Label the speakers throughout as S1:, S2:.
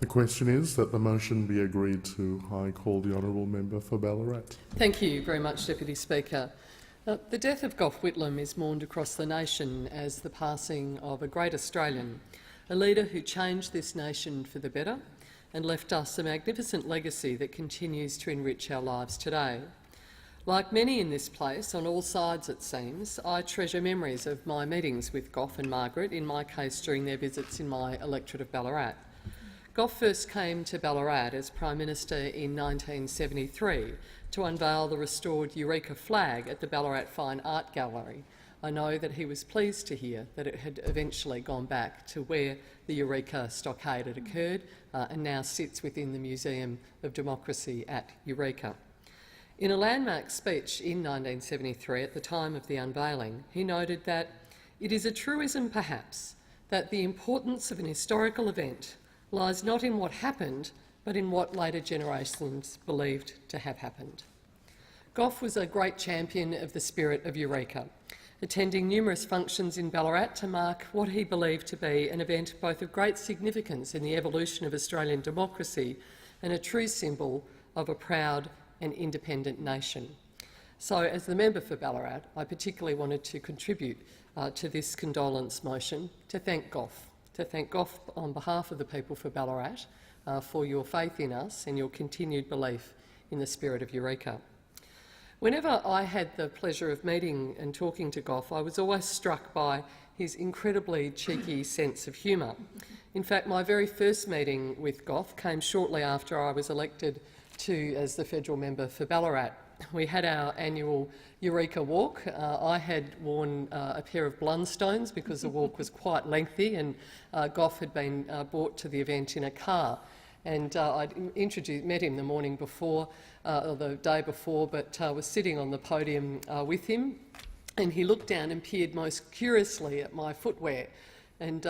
S1: The question is that the motion be agreed to. I call the honourable member for Ballarat.
S2: Thank you very much, Deputy Speaker. The death of Gough Whitlam is mourned across the nation as the passing of a great Australian, a leader who changed this nation for the better and left us a magnificent legacy that continues to enrich our lives today. Like many in this place, on all sides it seems, I treasure memories of my meetings with Gough and Margaret, in my case during their visits in my electorate of Ballarat. Gough first came to Ballarat as Prime Minister in 1973 to unveil the restored Eureka flag at the Ballarat Fine Art Gallery. I know that he was pleased to hear that it had eventually gone back to where the Eureka stockade had occurred and now sits within the Museum of Democracy at Eureka. In a landmark speech in 1973 at the time of the unveiling, he noted that it is a truism, perhaps, that the importance of an historical event lies not in what happened, but in what later generations believed to have happened. Gough was a great champion of the spirit of Eureka, attending numerous functions in Ballarat to mark what he believed to be an event both of great significance in the evolution of Australian democracy and a true symbol of a proud and independent nation. So, as the member for Ballarat, I particularly wanted to contribute to this condolence motion to thank Gough on behalf of the people for Ballarat for your faith in us and your continued belief in the spirit of Eureka. Whenever I had the pleasure of meeting and talking to Gough, I was always struck by his incredibly cheeky sense of humour. In fact, my very first meeting with Gough came shortly after I was elected as the federal member for Ballarat. We had our annual Eureka walk. I had worn a pair of Blundstones because the walk was quite lengthy, and Gough had been brought to the event in a car. And I'd met him the morning before, or the day before, but was sitting on the podium with him, and he looked down and peered most curiously at my footwear and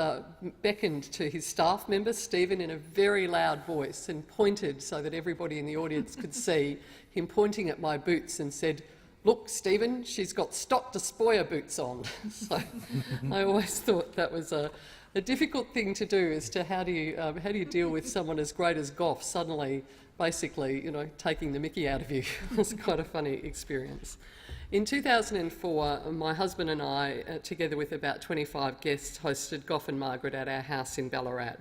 S2: beckoned to his staff member, Stephen, in a very loud voice and pointed so that everybody in the audience could see him pointing at my boots and said, "Look, Stephen, she's got Stott Despoyer boots on." So I always thought that was a difficult thing to do, as to how do you deal with someone as great as Gough suddenly, basically, taking the mickey out of you. It was quite a funny experience. In 2004, my husband and I, together with about 25 guests, hosted Gough and Margaret at our house in Ballarat.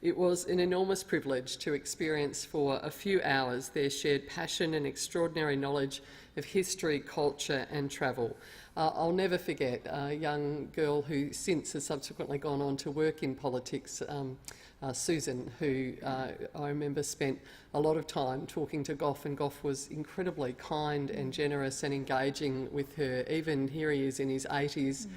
S2: It was an enormous privilege to experience for a few hours their shared passion and extraordinary knowledge of history, culture and travel. I'll never forget a young girl who since has subsequently gone on to work in politics, Susan, who I remember spent a lot of time talking to Gough, and Gough was incredibly kind and generous and engaging with her. Even here he is in his 80s,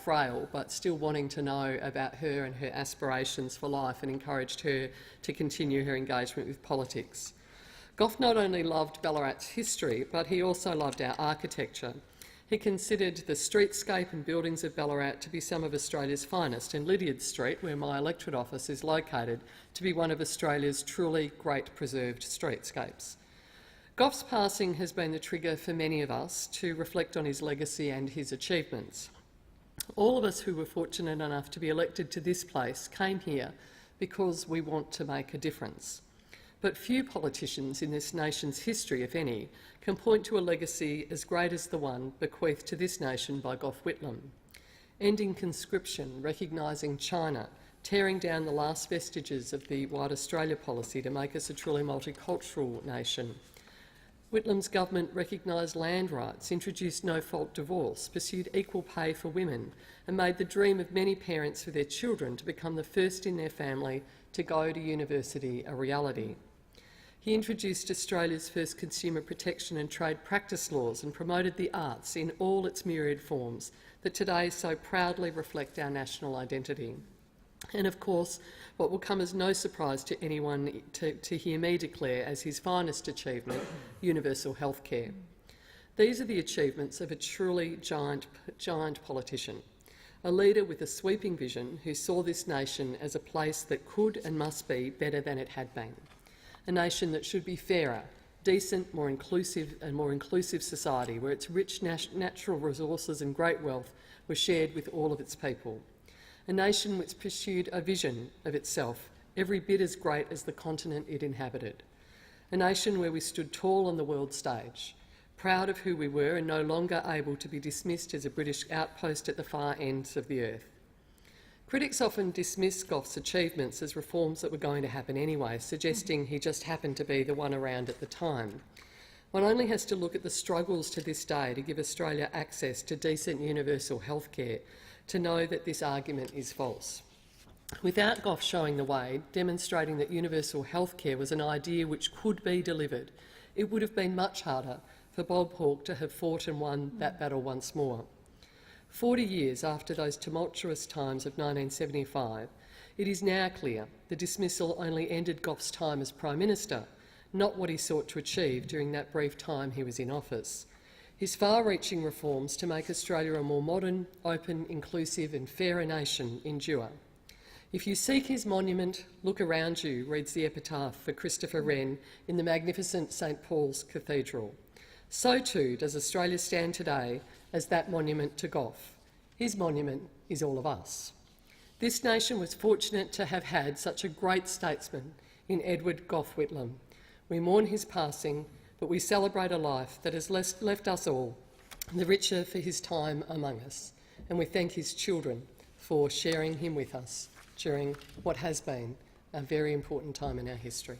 S2: frail, but still wanting to know about her and her aspirations for life, and encouraged her to continue her engagement with politics. Gough not only loved Ballarat's history, but he also loved our architecture. He considered the streetscape and buildings of Ballarat to be some of Australia's finest, and Lydiard Street, where my electorate office is located, to be one of Australia's truly great preserved streetscapes. Gough's passing has been the trigger for many of us to reflect on his legacy and his achievements. All of us who were fortunate enough to be elected to this place came here because we want to make a difference. But few politicians in this nation's history, if any, can point to a legacy as great as the one bequeathed to this nation by Gough Whitlam. Ending conscription, recognising China, tearing down the last vestiges of the White Australia policy to make us a truly multicultural nation. Whitlam's government recognised land rights, introduced no-fault divorce, pursued equal pay for women, and made the dream of many parents for their children to become the first in their family to go to university a reality. He introduced Australia's first consumer protection and trade practice laws and promoted the arts in all its myriad forms that today so proudly reflect our national identity. And of course, what will come as no surprise to anyone to hear me declare as his finest achievement, universal health care. These are the achievements of a truly giant politician, a leader with a sweeping vision who saw this nation as a place that could and must be better than it had been. A nation that should be fairer, decent, more inclusive society, where its rich natural resources and great wealth were shared with all of its people. A nation which pursued a vision of itself every bit as great as the continent it inhabited. A nation where we stood tall on the world stage, proud of who we were and no longer able to be dismissed as a British outpost at the far ends of the earth. Critics often dismiss Gough's achievements as reforms that were going to happen anyway, suggesting he just happened to be the one around at the time. One only has to look at the struggles to this day to give Australia access to decent universal health care to know that this argument is false. Without Gough showing the way, demonstrating that universal health care was an idea which could be delivered, it would have been much harder for Bob Hawke to have fought and won that battle once more. 40 years after those tumultuous times of 1975, it is now clear the dismissal only ended Gough's time as Prime Minister, not what he sought to achieve during that brief time he was in office. His far-reaching reforms to make Australia a more modern, open, inclusive and fairer nation endure. If you seek his monument, look around you, reads the epitaph for Christopher Wren in the magnificent St Paul's Cathedral. So too does Australia stand today as that monument to Gough. His monument is all of us. This nation was fortunate to have had such a great statesman in Edward Gough Whitlam. We mourn his passing, but we celebrate a life that has left us all the richer for his time among us, and we thank his children for sharing him with us during what has been a very important time in our history.